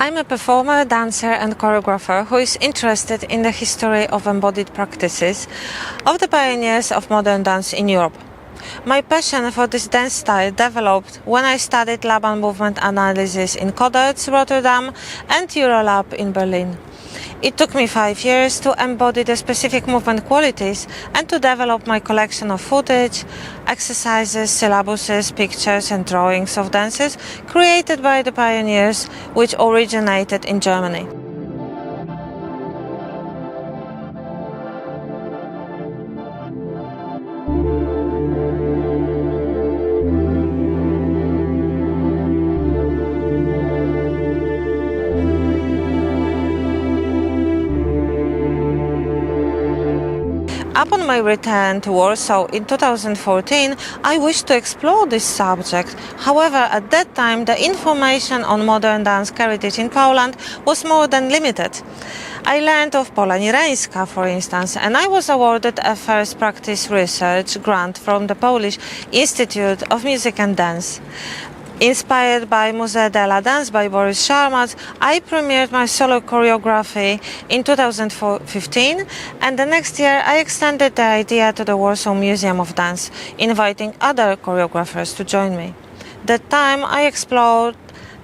I'm a performer, dancer and choreographer who is interested in the history of embodied practices of the pioneers of modern dance in Europe. My passion for this dance style developed when I studied Laban movement analysis in Coderts, Rotterdam and Eurolab in Berlin. It took me 5 years to embody the specific movement qualities and to develop my collection of footage, exercises, syllabuses, pictures and drawings of dances created by the pioneers which originated in Germany. Upon my return to Warsaw in 2014, I wished to explore this subject. However, at that time, the information on modern dance heritage in Poland was more than limited. I learned of Pola Nireńska, for instance, and I was awarded a first practice research grant from the Polish Institute of Music and Dance. Inspired by Musée de la Danse by Boris Sharmat, I premiered my solo choreography in 2015, and the next year I extended the idea to the Warsaw Museum of Dance, inviting other choreographers to join me. That time I explored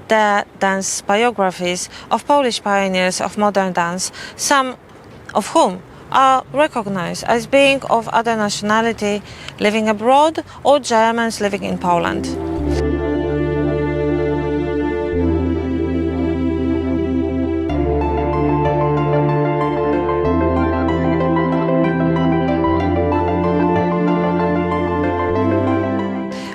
the dance biographies of Polish pioneers of modern dance, some of whom are recognized as being of other nationality living abroad or Germans living in Poland.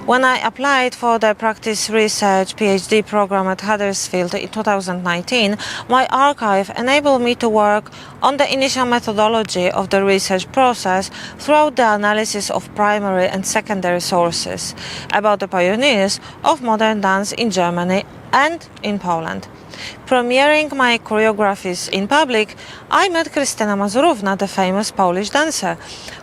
When I applied for the Practice Research PhD program at Huddersfield in 2019, my archive enabled me to work on the initial methodology of the research process throughout the analysis of primary and secondary sources about the pioneers of modern dance in Germany and in Poland. Premiering my choreographies in public, I met Krystyna Mazurówna, the famous Polish dancer,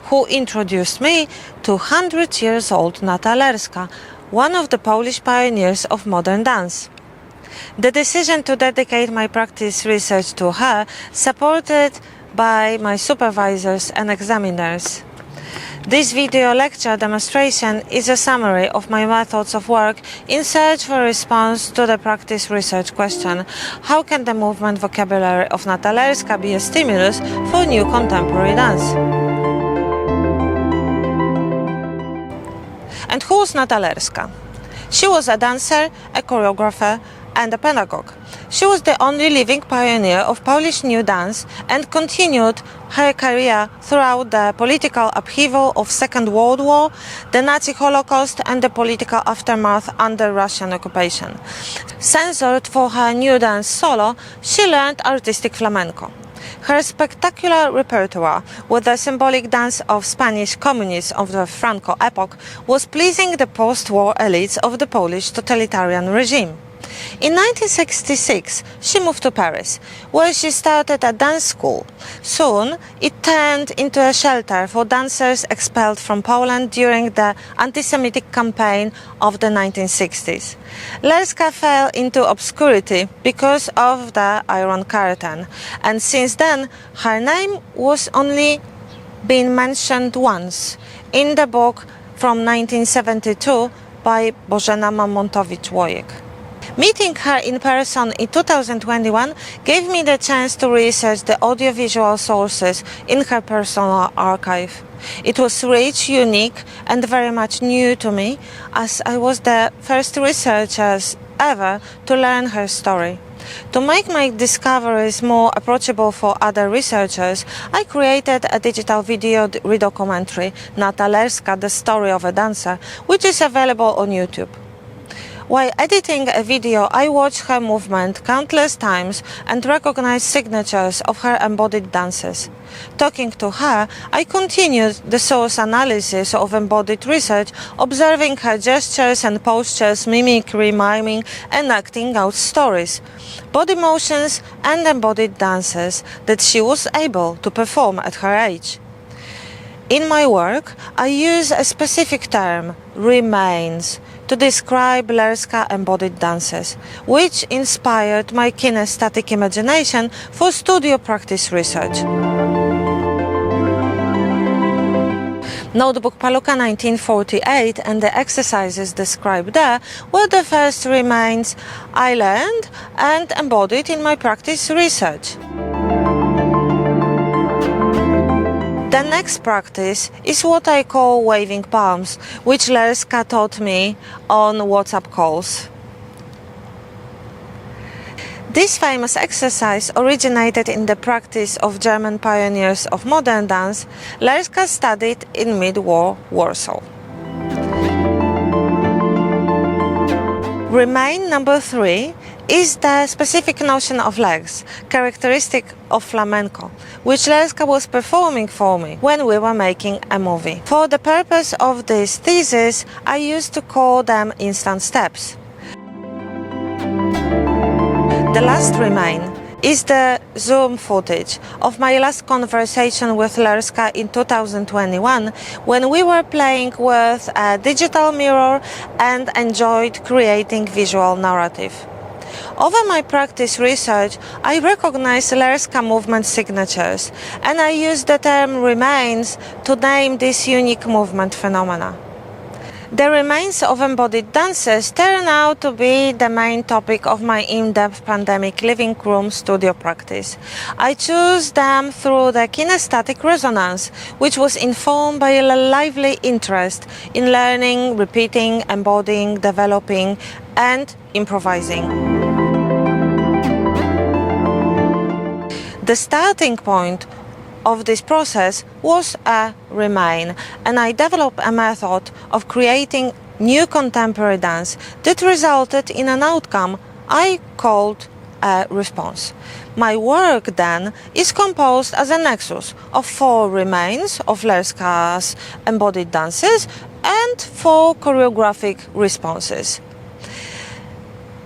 who introduced me to 100-year-old Natalerska, one of the Polish pioneers of modern dance. The decision to dedicate my practice research to her, supported by my supervisors and examiners. This video lecture demonstration is a summary of my methods of work in search for a response to the practice research question: how can the movement vocabulary of Natalerska be a stimulus for new contemporary dance? And who was Natalerska? She was a dancer, a choreographer and a pedagogue. She was the only living pioneer of Polish new dance and continued her career throughout the political upheaval of Second World War, the Nazi Holocaust and the political aftermath under Russian occupation. Censored for her new dance solo, she learned artistic flamenco. Her spectacular repertoire with the symbolic dance of Spanish communists of the Franco epoch was pleasing the post-war elites of the Polish totalitarian regime. In 1966, she moved to Paris, where she started a dance school. Soon, it turned into a shelter for dancers expelled from Poland during the anti-Semitic campaign of the 1960s. Lerska fell into obscurity because of the Iron Curtain, and since then, her name was only been mentioned once in the book from 1972 by Bożena Mamontowicz-Łojek. Meeting her in person in 2021 gave me the chance to research the audiovisual sources in her personal archive. It was rich, unique and very much new to me, as I was the first researcher ever to learn her story. To make my discoveries more approachable for other researchers, I created a digital video redocumentary, Natalerska, the Story of a Dancer, which is available on YouTube. While editing a video, I watched her movement countless times and recognized signatures of her embodied dances. Talking to her, I continued the source analysis of embodied research, observing her gestures and postures, mimicry, miming, and acting out stories, body motions and embodied dances that she was able to perform at her age. In my work, I use a specific term, remains, to describe Lerska embodied dances, which inspired my kinesthetic imagination for studio practice research. Notebook Palooka 1948 and the exercises described there were the first remains I learned and embodied in my practice research. The next practice is what I call waving palms, which Lerska taught me on WhatsApp calls. This famous exercise originated in the practice of German pioneers of modern dance Lerska studied in mid-war Warsaw. Remain number 3 is the specific notion of legs, characteristic of flamenco, which Lerska was performing for me when we were making a movie. For the purpose of this thesis, I used to call them instant steps. The last remain is the Zoom footage of my last conversation with Lerska in 2021 when we were playing with a digital mirror and enjoyed creating visual narrative. Over my practice research, I recognized Lerska movement signatures and I used the term remains to name this unique movement phenomena. The remains of embodied dances turn out to be the main topic of my in-depth pandemic living room studio practice. I chose them through the kinesthetic resonance, which was informed by a lively interest in learning, repeating, embodying, developing, and improvising. The starting point of this process was a remain, and I developed a method of creating new contemporary dance that resulted in an outcome I called a response. My work then is composed as a nexus of 4 remains of Lerska's embodied dances and 4 choreographic responses.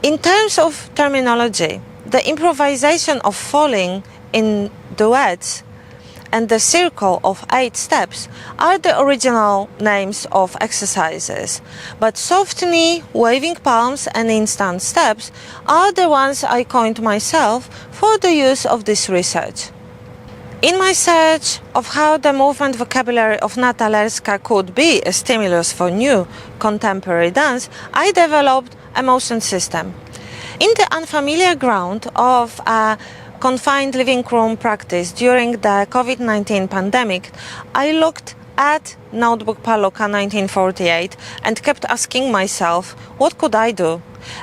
In terms of terminology, the improvisation of falling in duets and the circle of 8 steps are the original names of exercises, but soft knee, waving palms and instant steps are the ones I coined myself for the use of this research. In my search of how the movement vocabulary of Nata Lerska could be a stimulus for new contemporary dance, I developed a motion system. In the unfamiliar ground of a confined living room practice during the COVID-19 pandemic, I looked at Notebook Palooka 1948 and kept asking myself, what could I do?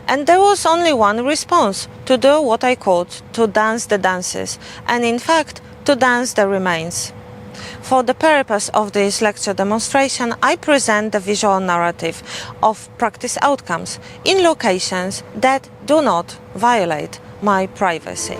And there was only one response: to do what I could, to dance the dances, and in fact, to dance the remains. For the purpose of this lecture demonstration, I present the visual narrative of practice outcomes in locations that do not violate my privacy.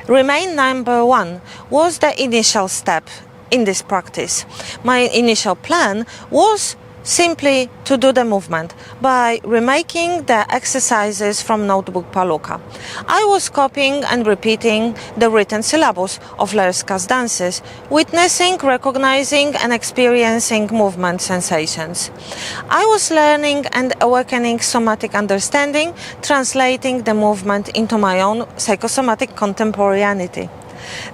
Remain number 1 was the initial step in this practice. My initial plan was simply to do the movement by remaking the exercises from Notebook Palooka. I was copying and repeating the written syllabus of Lerska's dances, witnessing, recognizing and experiencing movement sensations. I was learning and awakening somatic understanding, translating the movement into my own psychosomatic contemporaneity.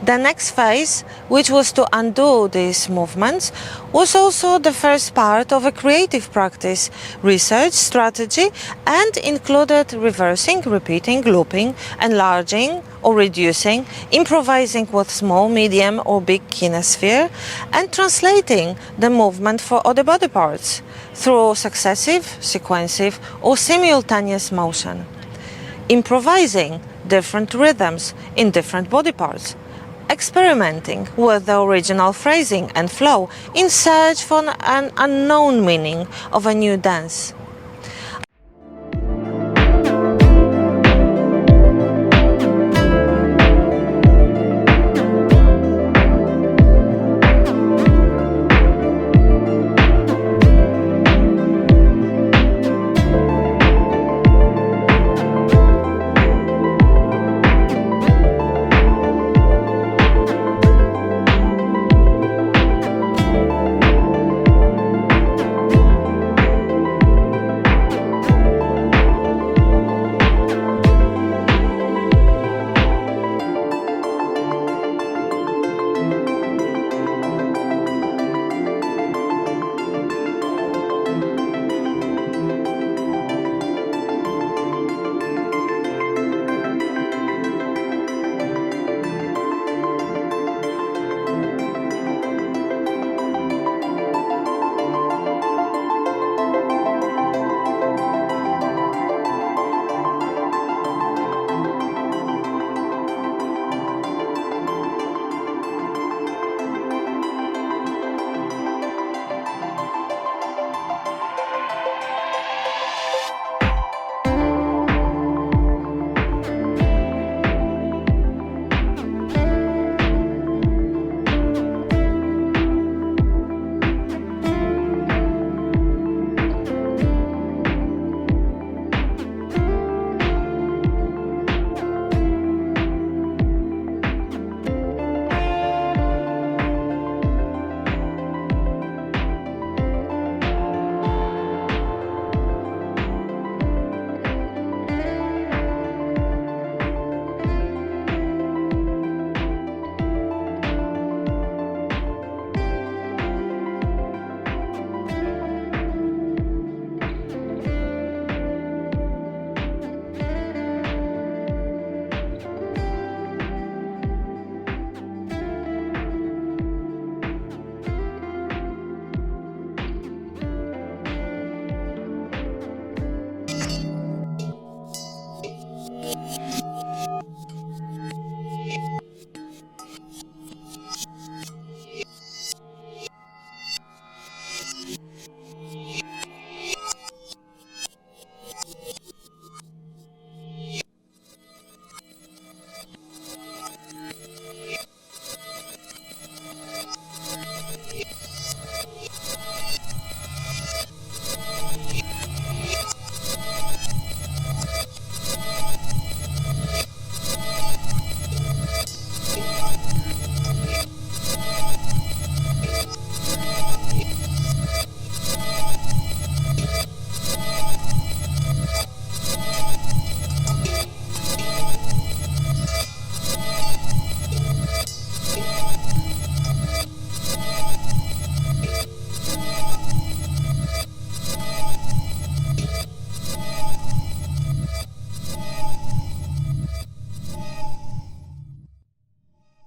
The next phase, which was to undo these movements, was also the first part of a creative practice, research, strategy, and included reversing, repeating, looping, enlarging or reducing, improvising with small, medium or big kinesphere, and translating the movement for other body parts through successive, sequensive or simultaneous motion. Improvising different rhythms in different body parts, experimenting with the original phrasing and flow in search for an unknown meaning of a new dance.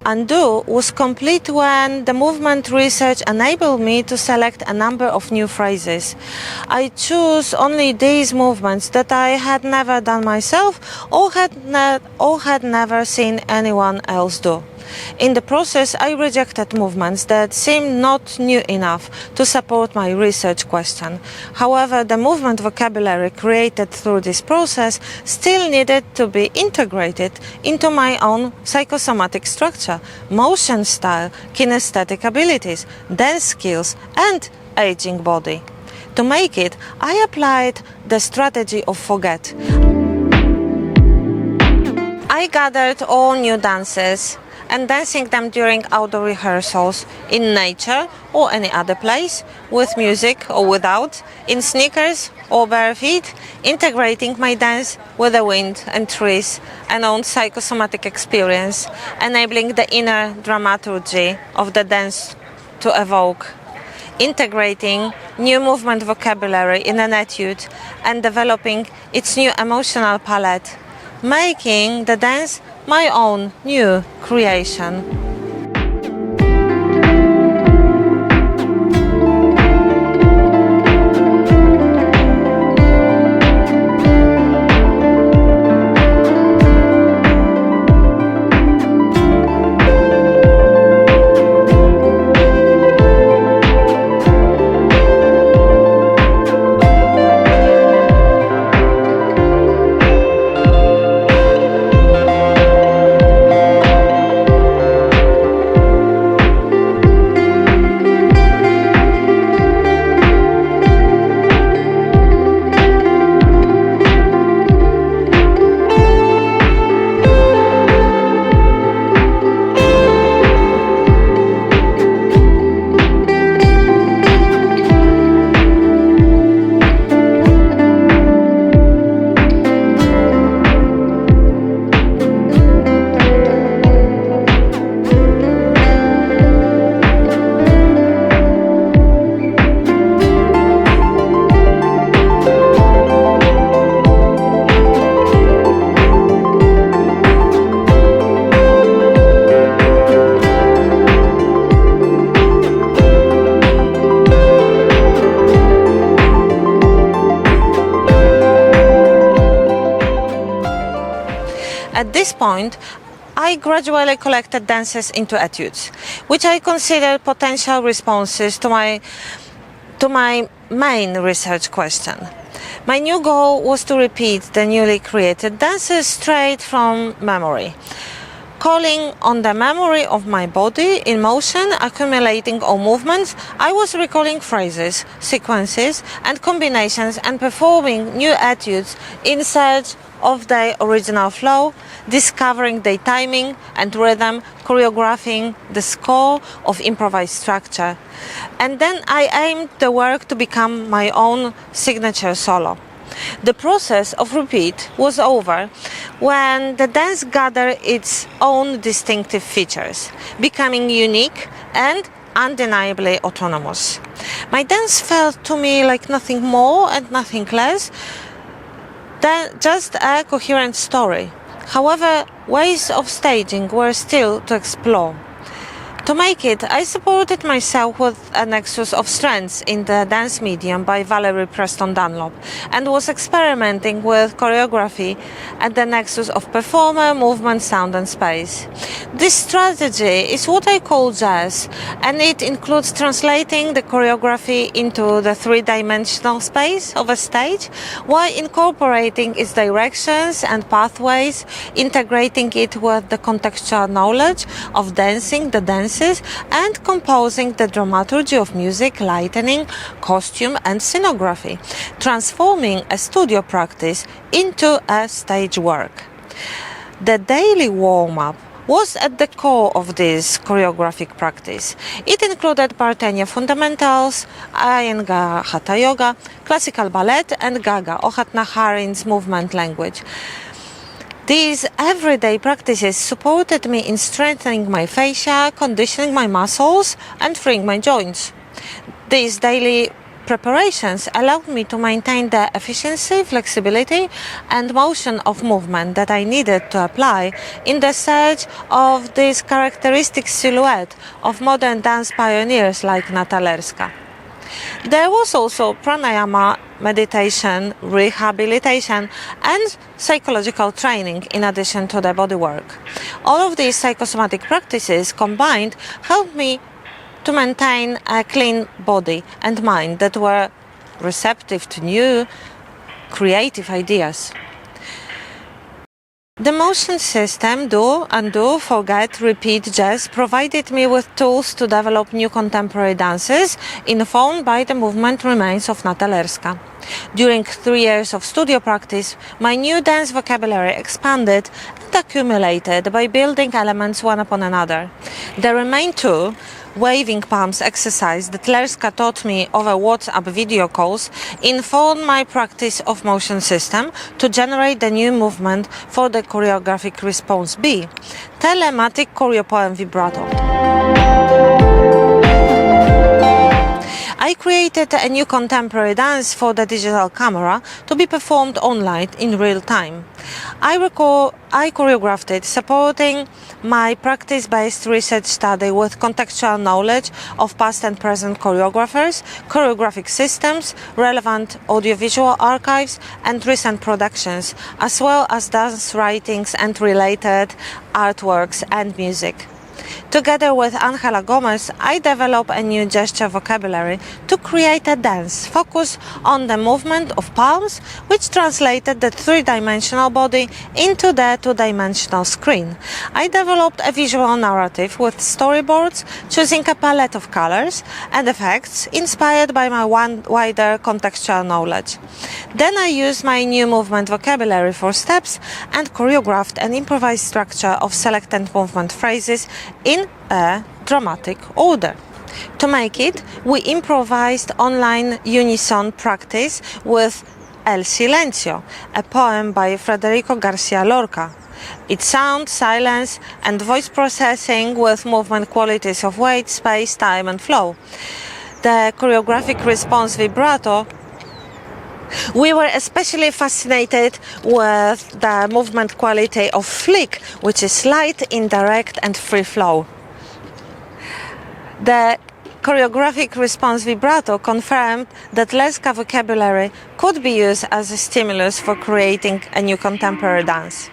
Undo was complete when the movement research enabled me to select a number of new phrases. I chose only these movements that I had never done myself or had never seen anyone else do. In the process, I rejected movements that seemed not new enough to support my research question. However, the movement vocabulary created through this process still needed to be integrated into my own psychosomatic structure, motion style, kinesthetic abilities, dance skills, and aging body. To make it, I applied the strategy of forget. I gathered all new dances and dancing them during outdoor rehearsals, in nature or any other place, with music or without, in sneakers or bare feet, integrating my dance with the wind and trees and own psychosomatic experience, enabling the inner dramaturgy of the dance to evoke, integrating new movement vocabulary in an etude and developing its new emotional palette, making the dance my own new creation. At this point, I gradually collected dances into etudes, which I considered potential responses to my main research question. My new goal was to repeat the newly created dances straight from memory, calling on the memory of my body in motion, accumulating all movements. I was recalling phrases, sequences, and combinations and performing new etudes in search of their original flow, discovering their timing and rhythm, choreographing the score of improvised structure. And then I aimed the work to become my own signature solo. The process of repeat was over when the dance gathered its own distinctive features, becoming unique and undeniably autonomous. My dance felt to me like nothing more and nothing less than just a coherent story. However, ways of staging were still to explore. To make it, I supported myself with a nexus of strengths in the dance medium by Valerie Preston Dunlop and was experimenting with choreography at the nexus of performer, movement, sound and space. This strategy is what I call jazz, and it includes translating the choreography into the three-dimensional space of a stage while incorporating its directions and pathways, integrating it with the contextual knowledge of dancing, the dances, and composing the dramaturgy of music, lighting, costume and scenography, transforming a studio practice into a stage work. The daily warm-up was at the core of this choreographic practice. It included Parthenia fundamentals, Iyengar Hatha yoga, classical ballet and Gaga, Ohat Naharin's movement language. These everyday practices supported me in strengthening my fascia, conditioning my muscles, and freeing my joints. These daily preparations allowed me to maintain the efficiency, flexibility, and motion of movement that I needed to apply in the search of this characteristic silhouette of modern dance pioneers like Natalerska. There was also pranayama, meditation, rehabilitation, and psychological training in addition to the body work. All of these psychosomatic practices combined helped me to maintain a clean body and mind that were receptive to new, creative ideas. The motion system Do, Undo, Forget, Repeat, Jazz provided me with tools to develop new contemporary dances informed by the movement remains of Natalerska. During 3 years of studio practice, my new dance vocabulary expanded and accumulated by building elements one upon another. The remain two, waving palms exercise that Lerska taught me over WhatsApp video calls informed my practice of motion system to generate the new movement for the choreographic response B, telematic choreo poem vibrato. I created a new contemporary dance for the digital camera to be performed online in real time. I choreographed it, supporting my practice-based research study with contextual knowledge of past and present choreographers, choreographic systems, relevant audiovisual archives, and recent productions, as well as dance writings and related artworks and music. Together with Angela Gomez, I developed a new gesture vocabulary to create a dance focused on the movement of palms, which translated the three-dimensional body into the two-dimensional screen. I developed a visual narrative with storyboards, choosing a palette of colors and effects inspired by my wider contextual knowledge. Then I used my new movement vocabulary for steps and choreographed an improvised structure of selected movement phrases in a dramatic order. To make it, we improvised online unison practice with El Silencio, a poem by Federico Garcia Lorca. Its sound, silence, and voice processing with movement qualities of weight, space, time, and flow. The choreographic response vibrato. We were especially fascinated with the movement quality of flick, which is light, indirect, and free flow. The choreographic response vibrato confirmed that Lerska vocabulary could be used as a stimulus for creating a new contemporary dance.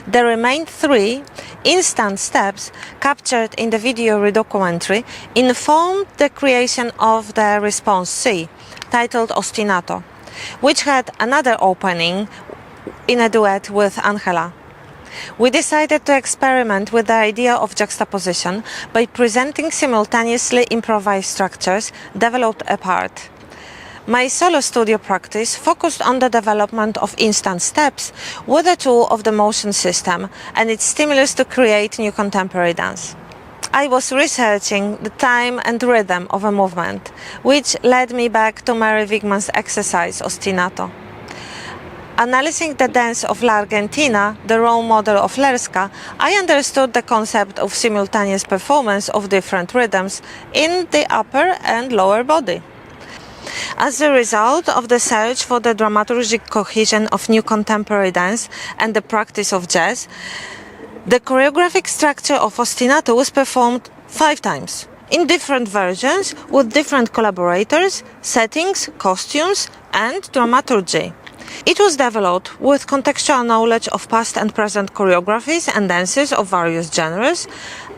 The remaining 3 instant steps captured in the video redocumentary informed the creation of the response C, titled Ostinato, which had another opening in a duet with Angela. We decided to experiment with the idea of juxtaposition by presenting simultaneously improvised structures developed apart. My solo studio practice focused on the development of instant steps with the tool of the motion system and its stimulus to create new contemporary dance. I was researching the time and rhythm of a movement, which led me back to Mary Wigman's exercise Ostinato. Analyzing the dance of La Argentina, the role model of Lerska, I understood the concept of simultaneous performance of different rhythms in the upper and lower body. As a result of the search for the dramaturgic cohesion of new contemporary dance and the practice of jazz, the choreographic structure of ostinato was performed 5 times, in different versions, with different collaborators, settings, costumes, and dramaturgy. It was developed with contextual knowledge of past and present choreographies and dances of various genres,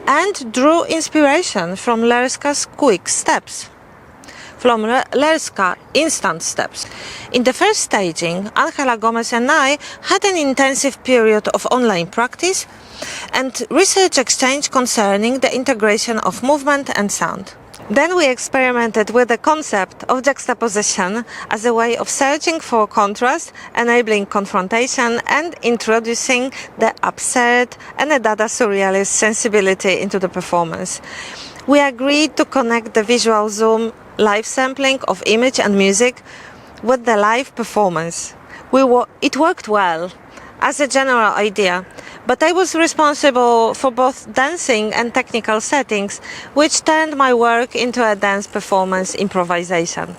and drew inspiration from Lerska's quick steps. From Lerska instant steps. In the first staging, Angela Gomez and I had an intensive period of online practice and research exchange concerning the integration of movement and sound. Then we experimented with the concept of juxtaposition as a way of searching for contrast, enabling confrontation, and introducing the absurd and a Dada surrealist sensibility into the performance. We agreed to connect the visual zoom live sampling of image and music with the live performance. It worked well as a general idea, but I was responsible for both dancing and technical settings, which turned my work into a dance performance improvisation.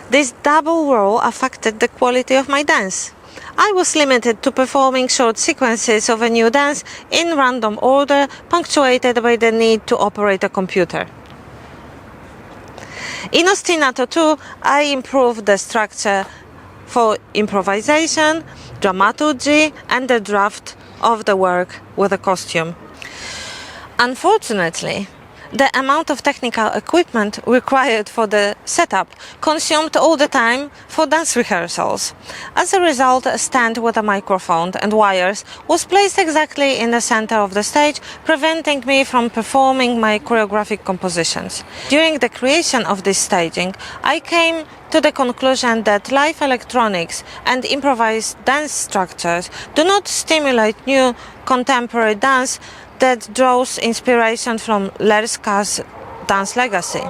This double role affected the quality of my dance. I was limited to performing short sequences of a new dance in random order, punctuated by the need to operate a computer. In ostinato 2, I improved the structure for improvisation, dramaturgy, and the draft of the work with a costume. Unfortunately, the amount of technical equipment required for the setup consumed all the time for dance rehearsals. As a result, a stand with a microphone and wires was placed exactly in the center of the stage, preventing me from performing my choreographic compositions. During the creation of this staging, I came to the conclusion that live electronics and improvised dance structures do not stimulate new contemporary dance that draws inspiration from Lerska's dance legacy.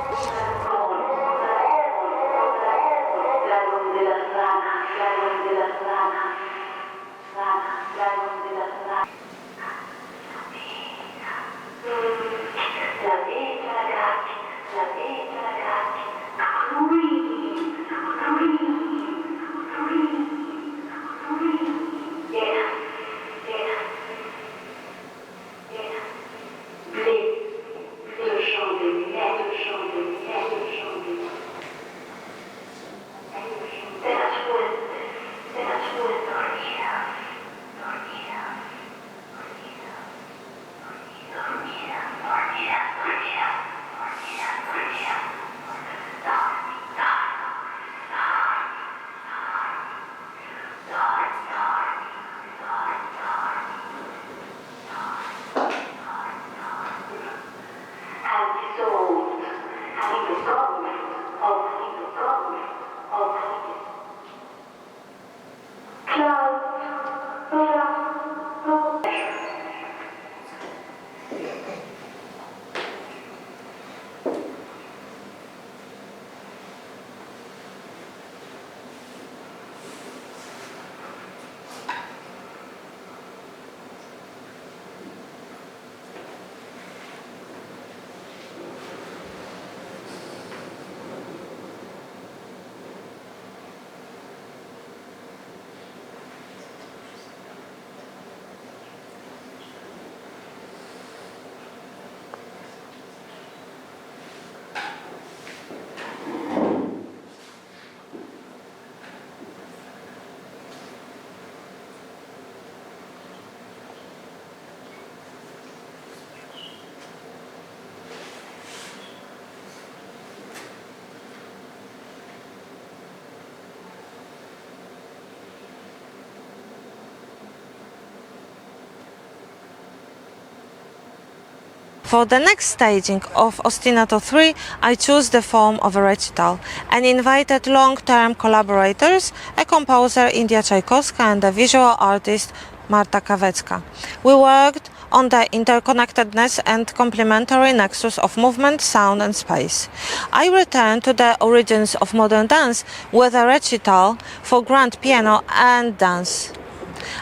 For the next staging of Ostinato 3, I chose the form of a recital and invited long-term collaborators, a composer India Tchaikovsky and a visual artist Marta Kawecka. We worked on the interconnectedness and complementary nexus of movement, sound and space. I returned to the origins of modern dance with a recital for grand piano and dance.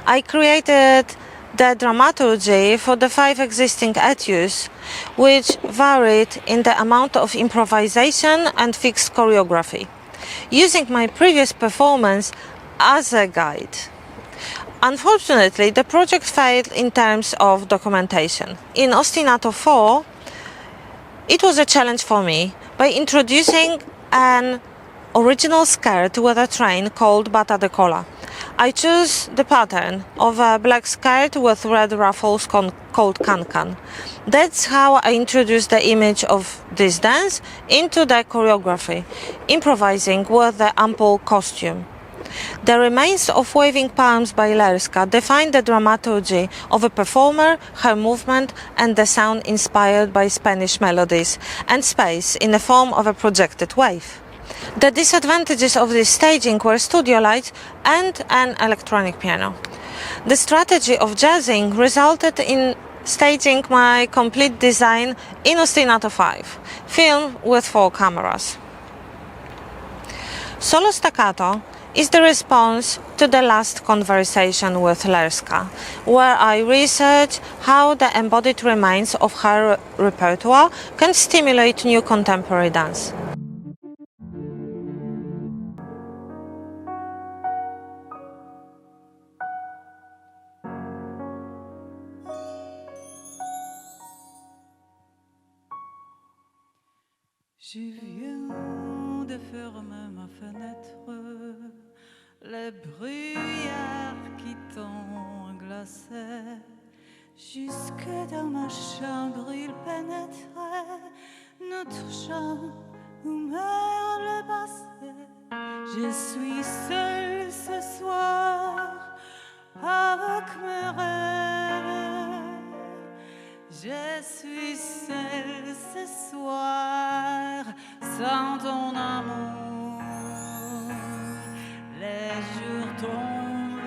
I created the dramaturgy for the 5 existing etudes, which varied in the amount of improvisation and fixed choreography, using my previous performance as a guide. Unfortunately, the project failed in terms of documentation. In Ostinato 4, it was a challenge for me by introducing an original skirt with a train called Bata de Cola. I chose the pattern of a black skirt with red ruffles called Can-Can. That's how I introduced the image of this dance into the choreography, improvising with the ample costume. The remains of Waving Palms by Lerska define the dramaturgy of a performer, her movement and the sound inspired by Spanish melodies and space in the form of a projected wave. The disadvantages of this staging were studio lights and an electronic piano. The strategy of jazzing resulted in staging my complete design in Ostinato 5, filmed with 4 cameras. Solo staccato is the response to the last conversation with Lerska, where I researched how the embodied remains of her repertoire can stimulate new contemporary dance. Je viens de fermer ma fenêtre, les brouillards qui t'ont glacé. Jusque dans ma chambre il pénétrait, notre chambre où meurt le passé. Je suis seule ce soir avec mes rêves. Je suis seule ce soir sans ton amour. Les jours tombent,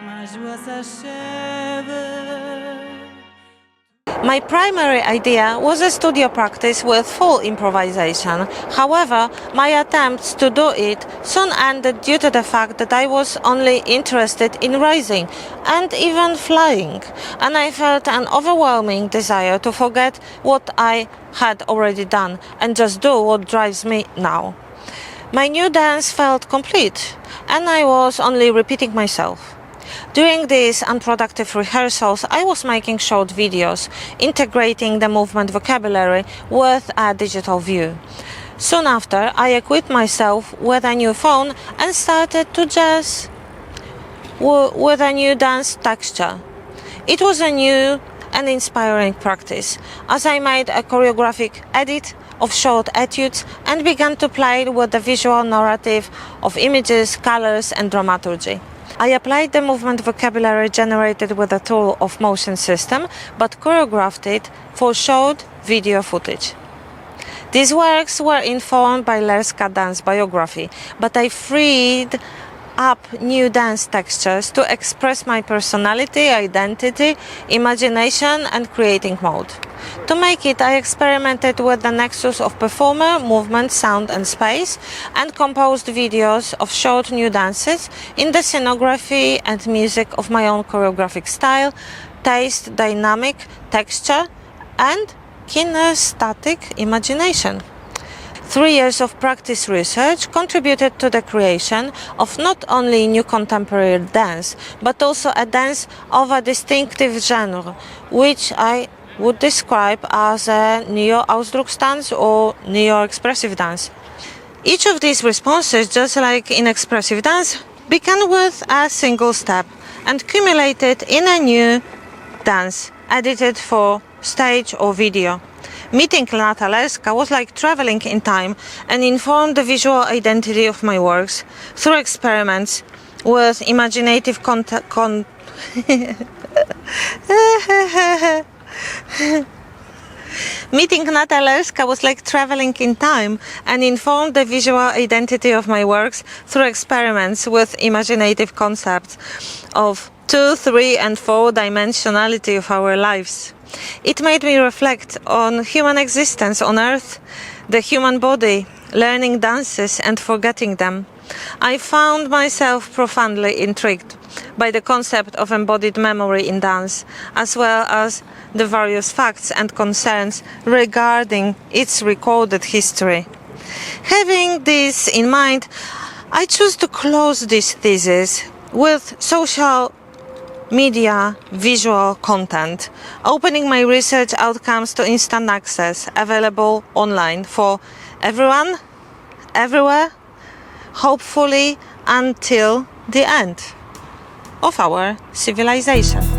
ma joie s'achève. My primary idea was a studio practice with full improvisation. However, my attempts to do it soon ended due to the fact that I was only interested in rising and even flying, and I felt an overwhelming desire to forget what I had already done and just do what drives me now. My new dance felt complete, and I was only repeating myself. During these unproductive rehearsals, I was making short videos, integrating the movement vocabulary with a digital view. Soon after, I equipped myself with a new phone and started to jazz with a new dance texture. It was a new and inspiring practice, as I made a choreographic edit of short etudes and began to play with the visual narrative of images, colors and dramaturgy. I applied the movement vocabulary generated with a tool of motion system, but choreographed it for short video footage. These works were informed by Lerska dance biography, but I freed up new dance textures to express my personality, identity, imagination and creating mode. To make it, I experimented with the nexus of performer, movement, sound and space, and composed videos of short new dances in the scenography and music of my own choreographic style, taste, dynamic, texture, and kinesthetic imagination. 3 years of practice research contributed to the creation of not only new contemporary dance, but also a dance of a distinctive genre, which I would describe as a neo-Ausdrucksdance or neo-expressive dance. Each of these responses, just like in expressive dance, began with a single step and culminated in a new dance, edited for stage or video. Meeting Renata Lerska was like traveling in time and informed the visual identity of my works through experiments with imaginative Meeting Renata Lerska was like traveling in time and informed the visual identity of my works through experiments with imaginative concepts of 2, 3, and 4 dimensionality of our lives. It made me reflect on human existence on Earth, the human body, learning dances and forgetting them. I found myself profoundly intrigued by the concept of embodied memory in dance, as well as the various facts and concerns regarding its recorded history. Having this in mind, I choose to close this thesis with social media visual content, opening my research outcomes to instant access, available online for everyone, everywhere, hopefully until the end of our civilization.